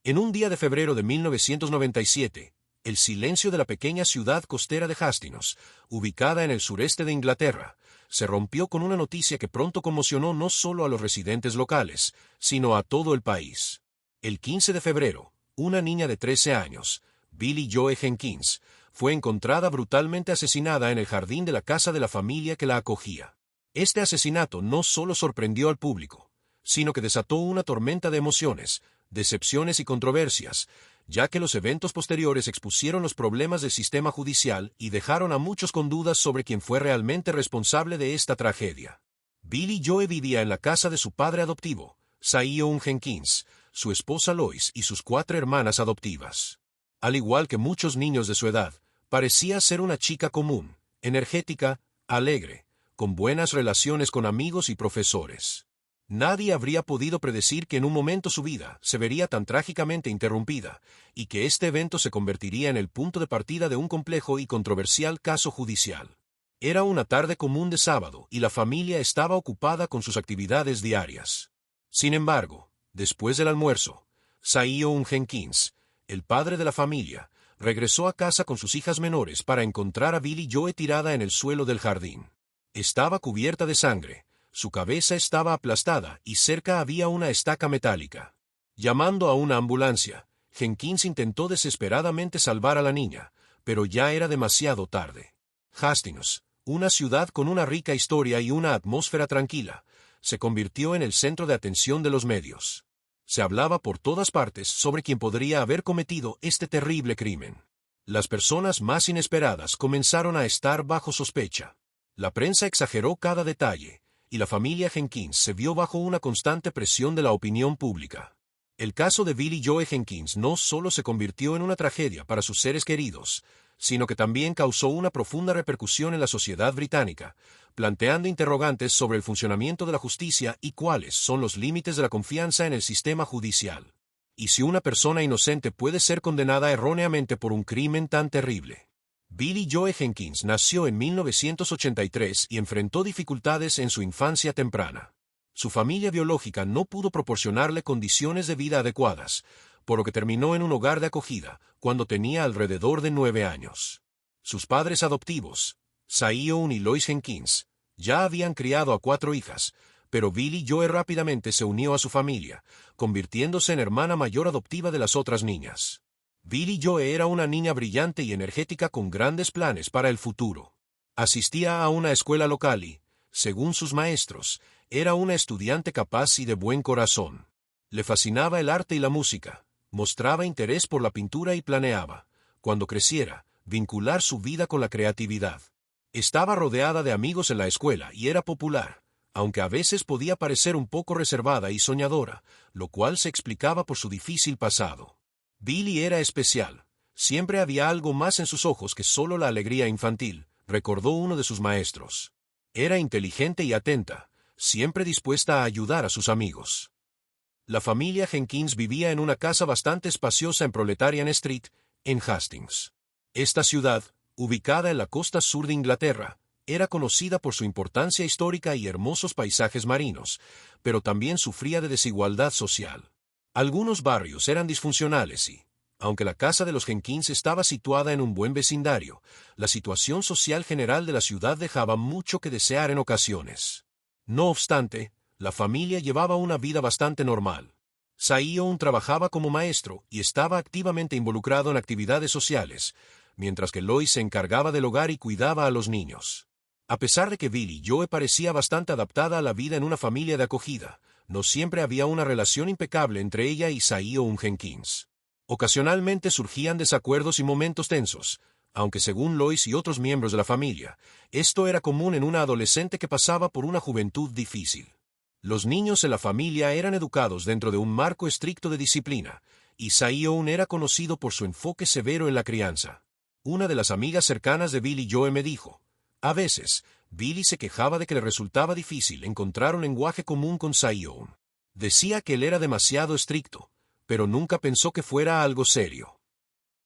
En un día de febrero de 1997, el silencio de la pequeña ciudad costera de Hastings, ubicada en el sureste de Inglaterra, se rompió con una noticia que pronto conmocionó no solo a los residentes locales, sino a todo el país. El 15 de febrero, una niña de 13 años, Billie Joe Jenkins, fue encontrada brutalmente asesinada en el jardín de la casa de la familia que la acogía. Este asesinato no solo sorprendió al público, sino que desató una tormenta de emociones, decepciones y controversias, ya que los eventos posteriores expusieron los problemas del sistema judicial y dejaron a muchos con dudas sobre quién fue realmente responsable de esta tragedia. Billie Joe vivía en la casa de su padre adoptivo, Sion Jenkins, su esposa Lois y sus 4 hermanas adoptivas. Al igual que muchos niños de su edad, parecía ser una chica común, energética, alegre, con buenas relaciones con amigos y profesores. Nadie habría podido predecir que en un momento su vida se vería tan trágicamente interrumpida, y que este evento se convertiría en el punto de partida de un complejo y controversial caso judicial. Era una tarde común de sábado y la familia estaba ocupada con sus actividades diarias. Sin embargo, después del almuerzo, Sion Jenkins, el padre de la familia, regresó a casa con sus hijas menores para encontrar a Billie Joe tirada en el suelo del jardín. Estaba cubierta de sangre. Su cabeza estaba aplastada y cerca había una estaca metálica. Llamando a una ambulancia, Jenkins intentó desesperadamente salvar a la niña, pero ya era demasiado tarde. Hastings, una ciudad con una rica historia y una atmósfera tranquila, se convirtió en el centro de atención de los medios. Se hablaba por todas partes sobre quién podría haber cometido este terrible crimen. Las personas más inesperadas comenzaron a estar bajo sospecha. La prensa exageró cada detalle, y la familia Jenkins se vio bajo una constante presión de la opinión pública. El caso de Billie Joe Jenkins no solo se convirtió en una tragedia para sus seres queridos, sino que también causó una profunda repercusión en la sociedad británica, planteando interrogantes sobre el funcionamiento de la justicia y cuáles son los límites de la confianza en el sistema judicial. Y si una persona inocente puede ser condenada erróneamente por un crimen tan terrible. Billie Joe Jenkins nació en 1983 y enfrentó dificultades en su infancia temprana. Su familia biológica no pudo proporcionarle condiciones de vida adecuadas, por lo que terminó en un hogar de acogida cuando tenía alrededor de 9 años. Sus padres adoptivos, Sion y Lois Jenkins, ya habían criado a 4 hijas, pero Billie Joe rápidamente se unió a su familia, convirtiéndose en hermana mayor adoptiva de las otras niñas. Billie Joe era una niña brillante y energética con grandes planes para el futuro. Asistía a una escuela local y, según sus maestros, era una estudiante capaz y de buen corazón. Le fascinaba el arte y la música, mostraba interés por la pintura y planeaba, cuando creciera, vincular su vida con la creatividad. Estaba rodeada de amigos en la escuela y era popular, aunque a veces podía parecer un poco reservada y soñadora, lo cual se explicaba por su difícil pasado. Billie era especial. Siempre había algo más en sus ojos que solo la alegría infantil, recordó uno de sus maestros. Era inteligente y atenta, siempre dispuesta a ayudar a sus amigos. La familia Jenkins vivía en una casa bastante espaciosa en Proletarian Street, en Hastings. Esta ciudad, ubicada en la costa sur de Inglaterra, era conocida por su importancia histórica y hermosos paisajes marinos, pero también sufría de desigualdad social. Algunos barrios eran disfuncionales y, aunque la casa de los Jenkins estaba situada en un buen vecindario, la situación social general de la ciudad dejaba mucho que desear en ocasiones. No obstante, la familia llevaba una vida bastante normal. Sion trabajaba como maestro y estaba activamente involucrado en actividades sociales, mientras que Lois se encargaba del hogar y cuidaba a los niños. A pesar de que Billie Joe parecía bastante adaptada a la vida en una familia de acogida, no siempre había una relación impecable entre ella y Sion Jenkins. Ocasionalmente surgían desacuerdos y momentos tensos, aunque según Lois y otros miembros de la familia, esto era común en una adolescente que pasaba por una juventud difícil. Los niños en la familia eran educados dentro de un marco estricto de disciplina, y Sion era conocido por su enfoque severo en la crianza. Una de las amigas cercanas de Billie Joe me dijo, a veces, Billie se quejaba de que le resultaba difícil encontrar un lenguaje común con Sion. Decía que él era demasiado estricto, pero nunca pensó que fuera algo serio.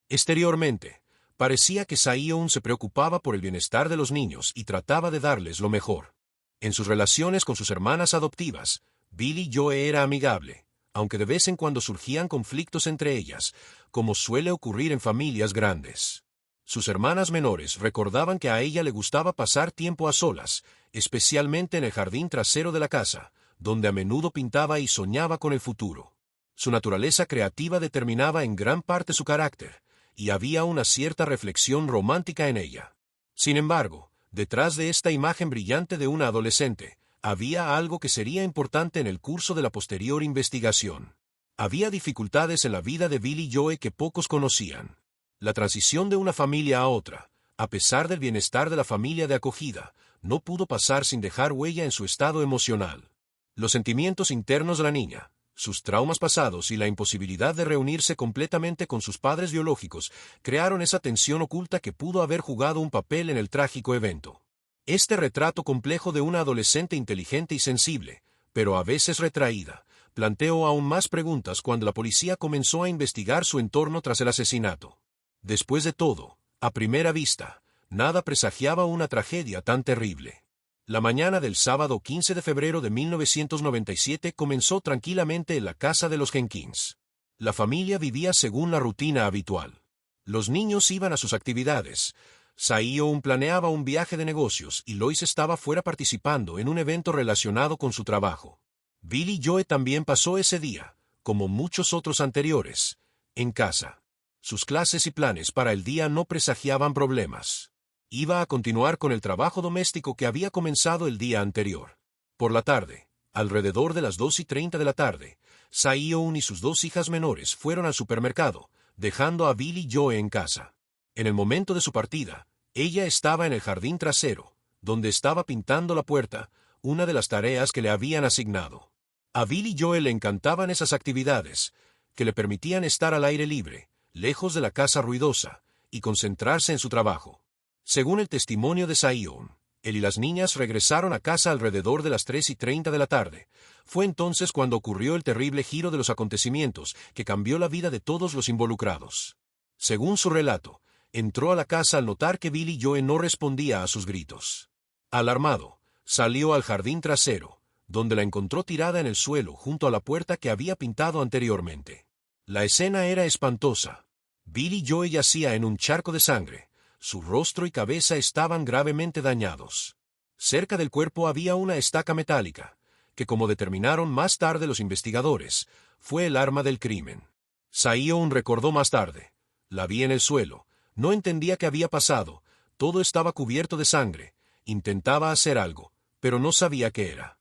Exteriormente, parecía que Sion se preocupaba por el bienestar de los niños y trataba de darles lo mejor. En sus relaciones con sus hermanas adoptivas, Billie Joe era amigable, aunque de vez en cuando surgían conflictos entre ellas, como suele ocurrir en familias grandes. Sus hermanas menores recordaban que a ella le gustaba pasar tiempo a solas, especialmente en el jardín trasero de la casa, donde a menudo pintaba y soñaba con el futuro. Su naturaleza creativa determinaba en gran parte su carácter, y había una cierta reflexión romántica en ella. Sin embargo, detrás de esta imagen brillante de una adolescente, había algo que sería importante en el curso de la posterior investigación. Había dificultades en la vida de Billie Joe que pocos conocían. La transición de una familia a otra, a pesar del bienestar de la familia de acogida, no pudo pasar sin dejar huella en su estado emocional. Los sentimientos internos de la niña, sus traumas pasados y la imposibilidad de reunirse completamente con sus padres biológicos crearon esa tensión oculta que pudo haber jugado un papel en el trágico evento. Este retrato complejo de una adolescente inteligente y sensible, pero a veces retraída, planteó aún más preguntas cuando la policía comenzó a investigar su entorno tras el asesinato. Después de todo, a primera vista, nada presagiaba una tragedia tan terrible. La mañana del sábado 15 de febrero de 1997 comenzó tranquilamente en la casa de los Jenkins. La familia vivía según la rutina habitual. Los niños iban a sus actividades. Saiyun planeaba un viaje de negocios y Lois estaba fuera participando en un evento relacionado con su trabajo. Billie Joe también pasó ese día, como muchos otros anteriores, en casa. Sus clases y planes para el día no presagiaban problemas. Iba a continuar con el trabajo doméstico que había comenzado el día anterior. Por la tarde, alrededor de las 2:30 de la tarde, Saiyun y sus dos hijas menores fueron al supermercado, dejando a Billie Joe en casa. En el momento de su partida, ella estaba en el jardín trasero, donde estaba pintando la puerta, una de las tareas que le habían asignado. A Billie Joe le encantaban esas actividades, que le permitían estar al aire libre, lejos de la casa ruidosa, y concentrarse en su trabajo. Según el testimonio de Saiyun, él y las niñas regresaron a casa alrededor de las 3:30 de la tarde. Fue entonces cuando ocurrió el terrible giro de los acontecimientos que cambió la vida de todos los involucrados. Según su relato, entró a la casa al notar que Billie Joe no respondía a sus gritos. Alarmado, salió al jardín trasero, donde la encontró tirada en el suelo junto a la puerta que había pintado anteriormente. La escena era espantosa. Billie Joe yacía en un charco de sangre. Su rostro y cabeza estaban gravemente dañados. Cerca del cuerpo había una estaca metálica, que como determinaron más tarde los investigadores, fue el arma del crimen. Saiyun recordó más tarde. La vi en el suelo. No entendía qué había pasado. Todo estaba cubierto de sangre. Intentaba hacer algo, pero no sabía qué era.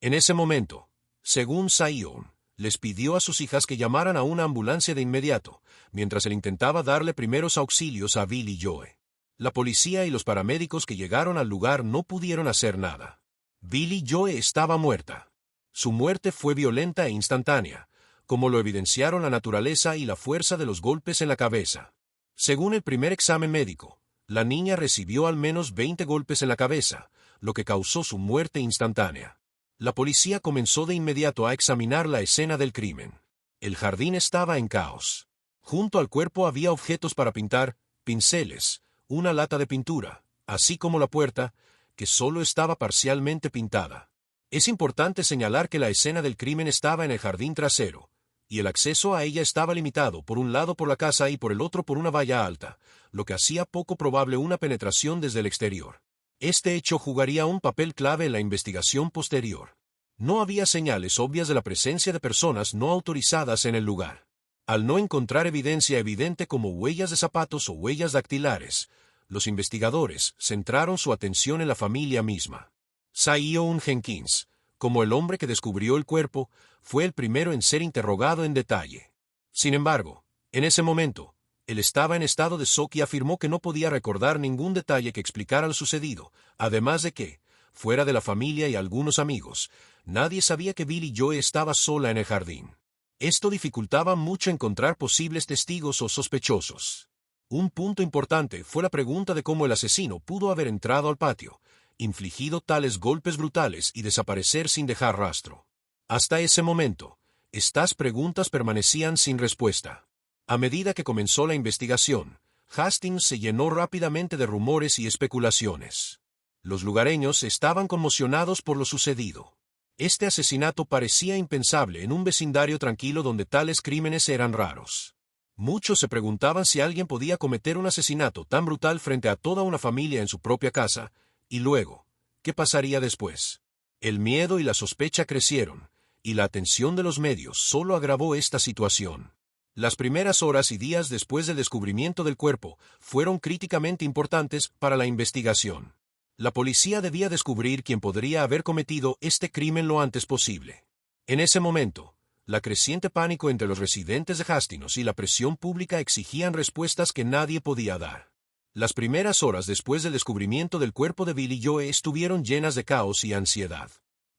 En ese momento, según Saiyun, les pidió a sus hijas que llamaran a una ambulancia de inmediato, mientras él intentaba darle primeros auxilios a Billie Joe. La policía y los paramédicos que llegaron al lugar no pudieron hacer nada. Billie Joe estaba muerta. Su muerte fue violenta e instantánea, como lo evidenciaron la naturaleza y la fuerza de los golpes en la cabeza. Según el primer examen médico, la niña recibió al menos 20 golpes en la cabeza, lo que causó su muerte instantánea. La policía comenzó de inmediato a examinar la escena del crimen. El jardín estaba en caos. Junto al cuerpo había objetos para pintar, pinceles, una lata de pintura, así como la puerta, que solo estaba parcialmente pintada. Es importante señalar que la escena del crimen estaba en el jardín trasero, y el acceso a ella estaba limitado por un lado por la casa y por el otro por una valla alta, lo que hacía poco probable una penetración desde el exterior. Este hecho jugaría un papel clave en la investigación posterior. No había señales obvias de la presencia de personas no autorizadas en el lugar. Al no encontrar evidencia evidente como huellas de zapatos o huellas dactilares, los investigadores centraron su atención en la familia misma. Saiyun Jenkins, como el hombre que descubrió el cuerpo, fue el primero en ser interrogado en detalle. Sin embargo, en ese momento, él estaba en estado de shock y afirmó que no podía recordar ningún detalle que explicara lo sucedido, además de que, fuera de la familia y algunos amigos, nadie sabía que Billie Joe estaba sola en el jardín. Esto dificultaba mucho encontrar posibles testigos o sospechosos. Un punto importante fue la pregunta de cómo el asesino pudo haber entrado al patio, infligido tales golpes brutales y desaparecer sin dejar rastro. Hasta ese momento, estas preguntas permanecían sin respuesta. A medida que comenzó la investigación, Hastings se llenó rápidamente de rumores y especulaciones. Los lugareños estaban conmocionados por lo sucedido. Este asesinato parecía impensable en un vecindario tranquilo donde tales crímenes eran raros. Muchos se preguntaban si alguien podía cometer un asesinato tan brutal frente a toda una familia en su propia casa, y luego, ¿qué pasaría después? El miedo y la sospecha crecieron, y la atención de los medios solo agravó esta situación. Las primeras horas y días después del descubrimiento del cuerpo fueron críticamente importantes para la investigación. La policía debía descubrir quién podría haber cometido este crimen lo antes posible. En ese momento, la creciente pánico entre los residentes de Hastings y la presión pública exigían respuestas que nadie podía dar. Las primeras horas después del descubrimiento del cuerpo de Billy Joe estuvieron llenas de caos y ansiedad.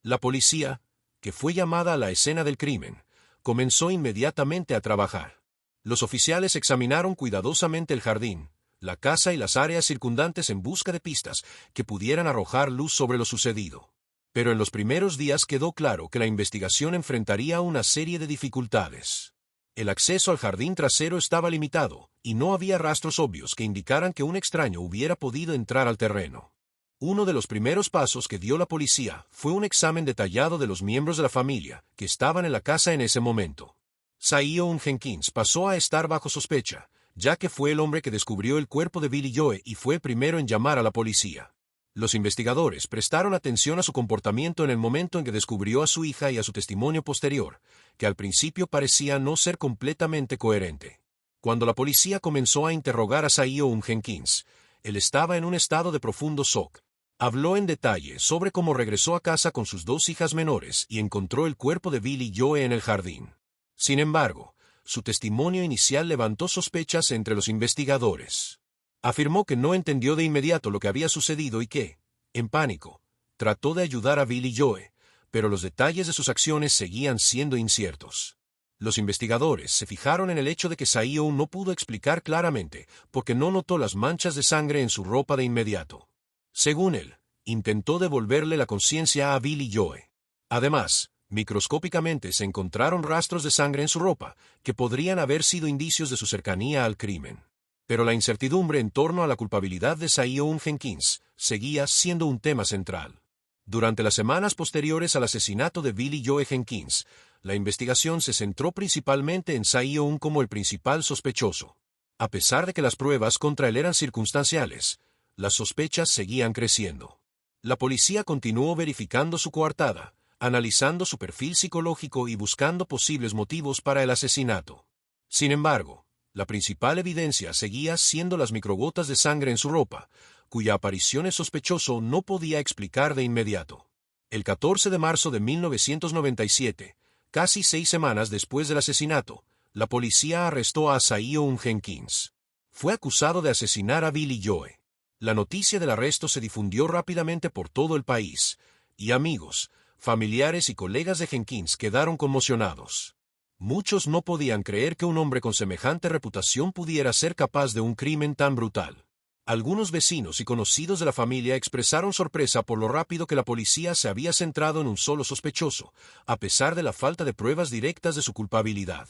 La policía, que fue llamada a la escena del crimen, comenzó inmediatamente a trabajar. Los oficiales examinaron cuidadosamente el jardín, la casa y las áreas circundantes en busca de pistas que pudieran arrojar luz sobre lo sucedido. Pero en los primeros días quedó claro que la investigación enfrentaría una serie de dificultades. El acceso al jardín trasero estaba limitado, y no había rastros obvios que indicaran que un extraño hubiera podido entrar al terreno. Uno de los primeros pasos que dio la policía fue un examen detallado de los miembros de la familia que estaban en la casa en ese momento. Zion Jenkins pasó a estar bajo sospecha, ya que fue el hombre que descubrió el cuerpo de Billy Joe y fue el primero en llamar a la policía. Los investigadores prestaron atención a su comportamiento en el momento en que descubrió a su hija y a su testimonio posterior, que al principio parecía no ser completamente coherente. Cuando la policía comenzó a interrogar a Zion Jenkins, él estaba en un estado de profundo shock. Habló en detalle sobre cómo regresó a casa con sus dos hijas menores y encontró el cuerpo de Billy Joe en el jardín. Sin embargo, su testimonio inicial levantó sospechas entre los investigadores. Afirmó que no entendió de inmediato lo que había sucedido y que, en pánico, trató de ayudar a Billy Joe, pero los detalles de sus acciones seguían siendo inciertos. Los investigadores se fijaron en el hecho de que Zion no pudo explicar claramente porque no notó las manchas de sangre en su ropa de inmediato. Según él, intentó devolverle la conciencia a Billy Joe. Además, microscópicamente se encontraron rastros de sangre en su ropa, que podrían haber sido indicios de su cercanía al crimen. Pero la incertidumbre en torno a la culpabilidad de Zion Jenkins seguía siendo un tema central. Durante las semanas posteriores al asesinato de Billy Joe Jenkins, la investigación se centró principalmente en Zion como el principal sospechoso. A pesar de que las pruebas contra él eran circunstanciales, las sospechas seguían creciendo. La policía continuó verificando su coartada, analizando su perfil psicológico y buscando posibles motivos para el asesinato. Sin embargo, la principal evidencia seguía siendo las microgotas de sangre en su ropa, cuya aparición el sospechoso no podía explicar de inmediato. El 14 de marzo de 1997, casi 6 semanas después del asesinato, la policía arrestó a Zion Jenkins. Fue acusado de asesinar a Billy Joe. La noticia del arresto se difundió rápidamente por todo el país, y amigos, familiares y colegas de Jenkins quedaron conmocionados. Muchos no podían creer que un hombre con semejante reputación pudiera ser capaz de un crimen tan brutal. Algunos vecinos y conocidos de la familia expresaron sorpresa por lo rápido que la policía se había centrado en un solo sospechoso, a pesar de la falta de pruebas directas de su culpabilidad.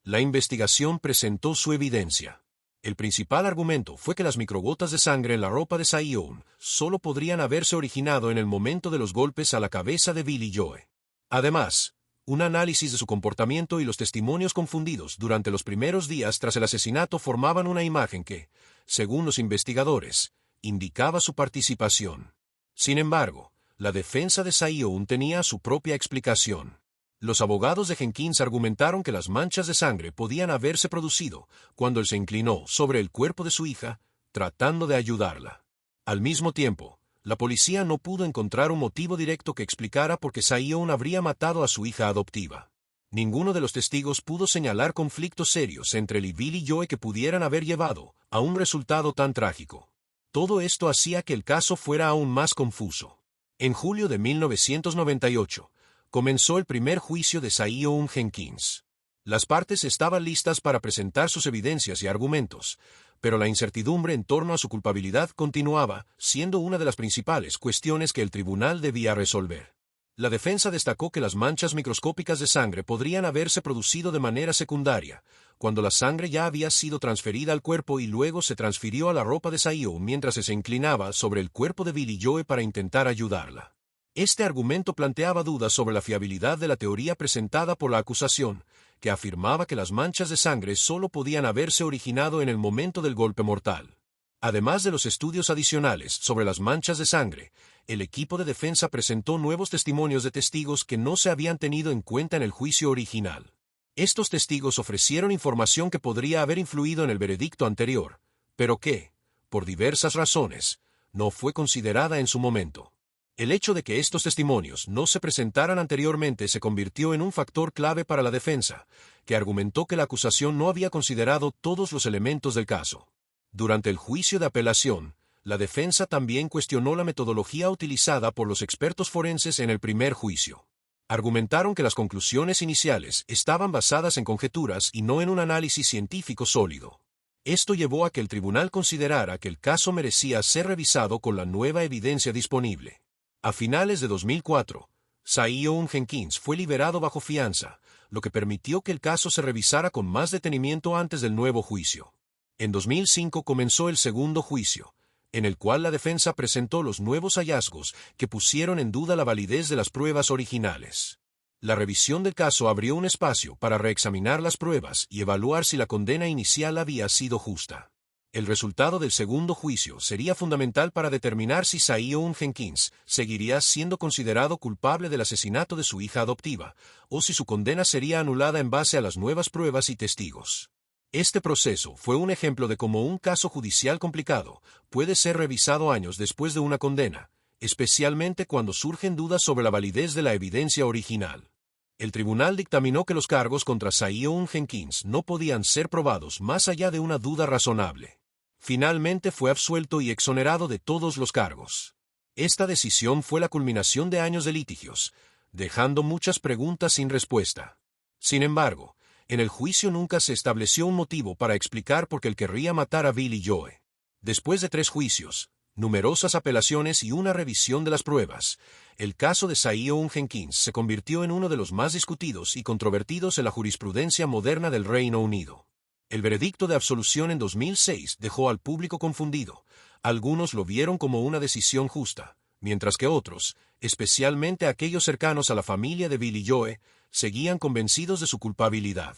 La investigación presentó su evidencia. El principal argumento fue que las microgotas de sangre en la ropa de Zion solo podrían haberse originado en el momento de los golpes a la cabeza de Billy Joe. Además, un análisis de su comportamiento y los testimonios confundidos durante los primeros días tras el asesinato formaban una imagen que, según los investigadores, indicaba su participación. Sin embargo, la defensa de Zion tenía su propia explicación. Los abogados de Jenkins argumentaron que las manchas de sangre podían haberse producido cuando él se inclinó sobre el cuerpo de su hija, tratando de ayudarla. Al mismo tiempo, la policía no pudo encontrar un motivo directo que explicara por qué Zion habría matado a su hija adoptiva. Ninguno de los testigos pudo señalar conflictos serios entre él y Billy Joe que pudieran haber llevado a un resultado tan trágico. Todo esto hacía que el caso fuera aún más confuso. En julio de 1998, comenzó el primer juicio de Zion Jenkins. Las partes estaban listas para presentar sus evidencias y argumentos, pero la incertidumbre en torno a su culpabilidad continuaba, siendo una de las principales cuestiones que el tribunal debía resolver. La defensa destacó que las manchas microscópicas de sangre podrían haberse producido de manera secundaria, cuando la sangre ya había sido transferida al cuerpo y luego se transfirió a la ropa de Zion mientras se inclinaba sobre el cuerpo de Billy Joe para intentar ayudarla. Este argumento planteaba dudas sobre la fiabilidad de la teoría presentada por la acusación, que afirmaba que las manchas de sangre solo podían haberse originado en el momento del golpe mortal. Además de los estudios adicionales sobre las manchas de sangre, el equipo de defensa presentó nuevos testimonios de testigos que no se habían tenido en cuenta en el juicio original. Estos testigos ofrecieron información que podría haber influido en el veredicto anterior, pero que, por diversas razones, no fue considerada en su momento. El hecho de que estos testimonios no se presentaran anteriormente se convirtió en un factor clave para la defensa, que argumentó que la acusación no había considerado todos los elementos del caso. Durante el juicio de apelación, la defensa también cuestionó la metodología utilizada por los expertos forenses en el primer juicio. Argumentaron que las conclusiones iniciales estaban basadas en conjeturas y no en un análisis científico sólido. Esto llevó a que el tribunal considerara que el caso merecía ser revisado con la nueva evidencia disponible. A finales de 2004, Zion Jenkins fue liberado bajo fianza, lo que permitió que el caso se revisara con más detenimiento antes del nuevo juicio. En 2005 comenzó el segundo juicio, en el cual la defensa presentó los nuevos hallazgos que pusieron en duda la validez de las pruebas originales. La revisión del caso abrió un espacio para reexaminar las pruebas y evaluar si la condena inicial había sido justa. El resultado del segundo juicio sería fundamental para determinar si Zion Jenkins seguiría siendo considerado culpable del asesinato de su hija adoptiva, o si su condena sería anulada en base a las nuevas pruebas y testigos. Este proceso fue un ejemplo de cómo un caso judicial complicado puede ser revisado años después de una condena, especialmente cuando surgen dudas sobre la validez de la evidencia original. El tribunal dictaminó que los cargos contra Zion Jenkins no podían ser probados más allá de una duda razonable. Finalmente fue absuelto y exonerado de todos los cargos. Esta decisión fue la culminación de años de litigios, dejando muchas preguntas sin respuesta. Sin embargo, en el juicio nunca se estableció un motivo para explicar por qué él querría matar a Billy Joe. Después de 3 juicios, numerosas apelaciones y una revisión de las pruebas, el caso de Zion Jenkins se convirtió en uno de los más discutidos y controvertidos en la jurisprudencia moderna del Reino Unido. El veredicto de absolución en 2006 dejó al público confundido. Algunos lo vieron como una decisión justa, mientras que otros, especialmente aquellos cercanos a la familia de Billy Joe, seguían convencidos de su culpabilidad.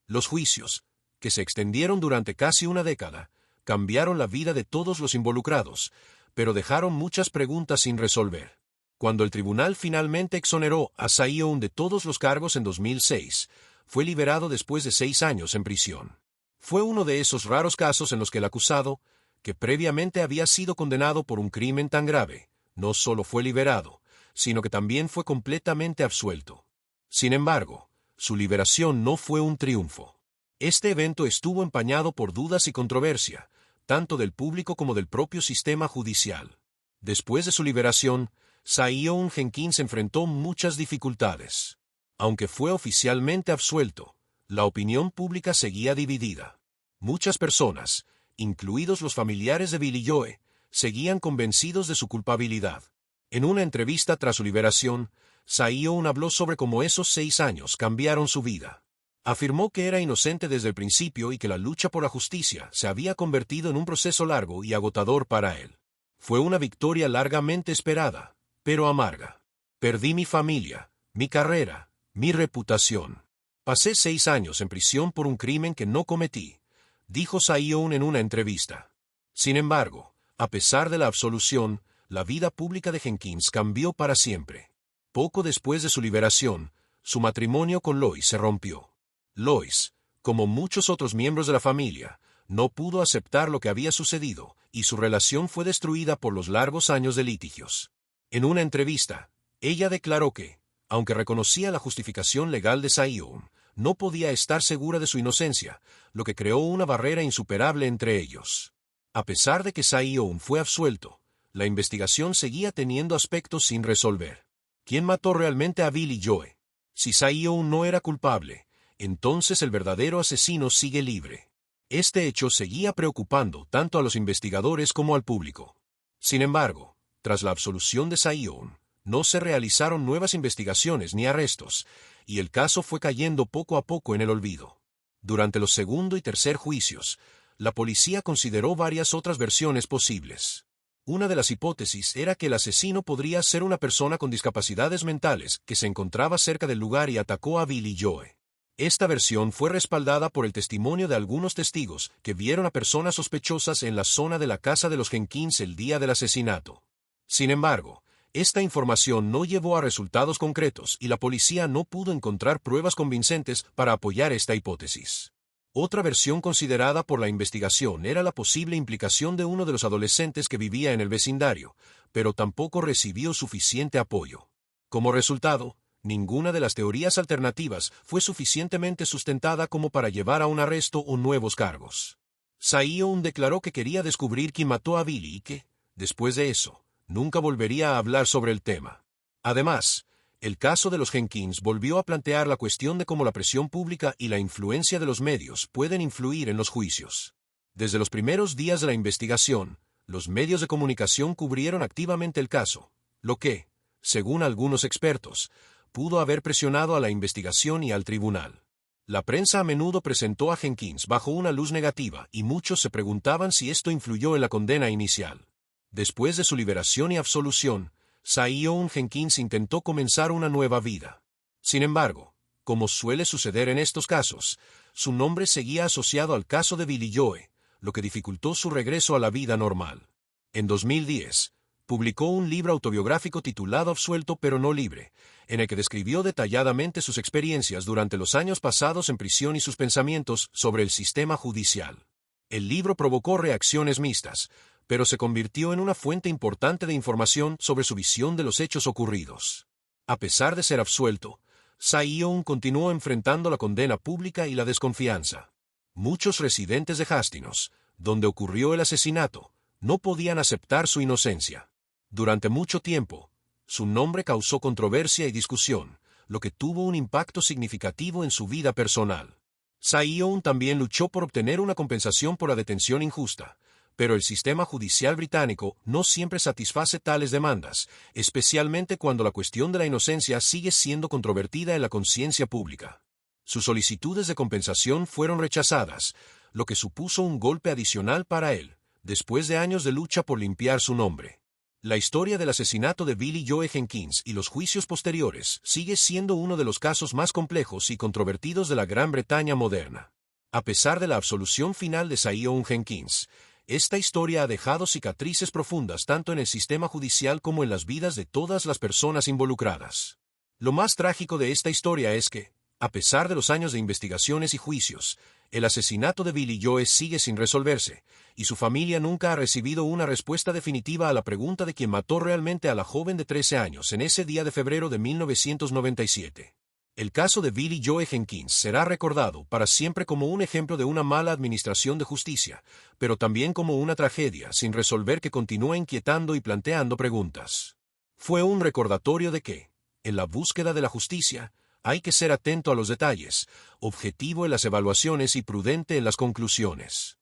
Los juicios, que se extendieron durante casi una década, cambiaron la vida de todos los involucrados, pero dejaron muchas preguntas sin resolver. Cuando el tribunal finalmente exoneró a Zion de todos los cargos en 2006, fue liberado después de 6 años en prisión. Fue uno de esos raros casos en los que el acusado, que previamente había sido condenado por un crimen tan grave, no solo fue liberado, sino que también fue completamente absuelto. Sin embargo, su liberación no fue un triunfo. Este evento estuvo empañado por dudas y controversia, tanto del público como del propio sistema judicial. Después de su liberación, Zion Jenkins enfrentó muchas dificultades. Aunque fue oficialmente absuelto, la opinión pública seguía dividida. Muchas personas, incluidos los familiares de Billy Joe, seguían convencidos de su culpabilidad. En una entrevista tras su liberación, Zion habló sobre cómo esos 6 años cambiaron su vida. Afirmó que era inocente desde el principio y que la lucha por la justicia se había convertido en un proceso largo y agotador para él. Fue una victoria largamente esperada, pero amarga. Perdí mi familia, mi carrera, mi reputación. Pasé 6 años en prisión por un crimen que no cometí, dijo Zion en una entrevista. Sin embargo, a pesar de la absolución, la vida pública de Jenkins cambió para siempre. Poco después de su liberación, su matrimonio con Lois se rompió. Lois, como muchos otros miembros de la familia, no pudo aceptar lo que había sucedido, y su relación fue destruida por los largos años de litigios. En una entrevista, ella declaró que, aunque reconocía la justificación legal de Zion, no podía estar segura de su inocencia, lo que creó una barrera insuperable entre ellos. A pesar de que Zion fue absuelto, la investigación seguía teniendo aspectos sin resolver. ¿Quién mató realmente a Billy Joe? Si Zion no era culpable, entonces el verdadero asesino sigue libre. Este hecho seguía preocupando tanto a los investigadores como al público. Sin embargo, tras la absolución de Zion, no se realizaron nuevas investigaciones ni arrestos, y el caso fue cayendo poco a poco en el olvido. Durante los segundo y tercer juicios, la policía consideró varias otras versiones posibles. Una de las hipótesis era que el asesino podría ser una persona con discapacidades mentales que se encontraba cerca del lugar y atacó a Billy Joe. Esta versión fue respaldada por el testimonio de algunos testigos que vieron a personas sospechosas en la zona de la casa de los Jenkins el día del asesinato. Sin embargo, esta información no llevó a resultados concretos y la policía no pudo encontrar pruebas convincentes para apoyar esta hipótesis. Otra versión considerada por la investigación era la posible implicación de uno de los adolescentes que vivía en el vecindario, pero tampoco recibió suficiente apoyo. Como resultado, ninguna de las teorías alternativas fue suficientemente sustentada como para llevar a un arresto o nuevos cargos. Saioun declaró que quería descubrir quién mató a Billy y que, después de eso, nunca volvería a hablar sobre el tema. Además, el caso de los Jenkins volvió a plantear la cuestión de cómo la presión pública y la influencia de los medios pueden influir en los juicios. Desde los primeros días de la investigación, los medios de comunicación cubrieron activamente el caso, lo que, según algunos expertos, pudo haber presionado a la investigación y al tribunal. La prensa a menudo presentó a Jenkins bajo una luz negativa y muchos se preguntaban si esto influyó en la condena inicial. Después de su liberación y absolución, Saioun Jenkins intentó comenzar una nueva vida. Sin embargo, como suele suceder en estos casos, su nombre seguía asociado al caso de Billy Joe, lo que dificultó su regreso a la vida normal. En 2010, publicó un libro autobiográfico titulado Absuelto pero no libre, en el que describió detalladamente sus experiencias durante los años pasados en prisión y sus pensamientos sobre el sistema judicial. El libro provocó reacciones mixtas, pero se convirtió en una fuente importante de información sobre su visión de los hechos ocurridos. A pesar de ser absuelto, Saioun continuó enfrentando la condena pública y la desconfianza. Muchos residentes de Hastings, donde ocurrió el asesinato, no podían aceptar su inocencia. Durante mucho tiempo, su nombre causó controversia y discusión, lo que tuvo un impacto significativo en su vida personal. Saioun también luchó por obtener una compensación por la detención injusta, pero el sistema judicial británico no siempre satisface tales demandas, especialmente cuando la cuestión de la inocencia sigue siendo controvertida en la conciencia pública. Sus solicitudes de compensación fueron rechazadas, lo que supuso un golpe adicional para él, después de años de lucha por limpiar su nombre. La historia del asesinato de Billy Joe Jenkins y los juicios posteriores sigue siendo uno de los casos más complejos y controvertidos de la Gran Bretaña moderna. A pesar de la absolución final de Saioun Jenkins, esta historia ha dejado cicatrices profundas tanto en el sistema judicial como en las vidas de todas las personas involucradas. Lo más trágico de esta historia es que, a pesar de los años de investigaciones y juicios, el asesinato de Billy Joe sigue sin resolverse, y su familia nunca ha recibido una respuesta definitiva a la pregunta de quién mató realmente a la joven de 13 años en ese día de febrero de 1997. El caso de Billy Joe Jenkins será recordado para siempre como un ejemplo de una mala administración de justicia, pero también como una tragedia sin resolver que continúa inquietando y planteando preguntas. Fue un recordatorio de que, en la búsqueda de la justicia, hay que ser atento a los detalles, objetivo en las evaluaciones y prudente en las conclusiones.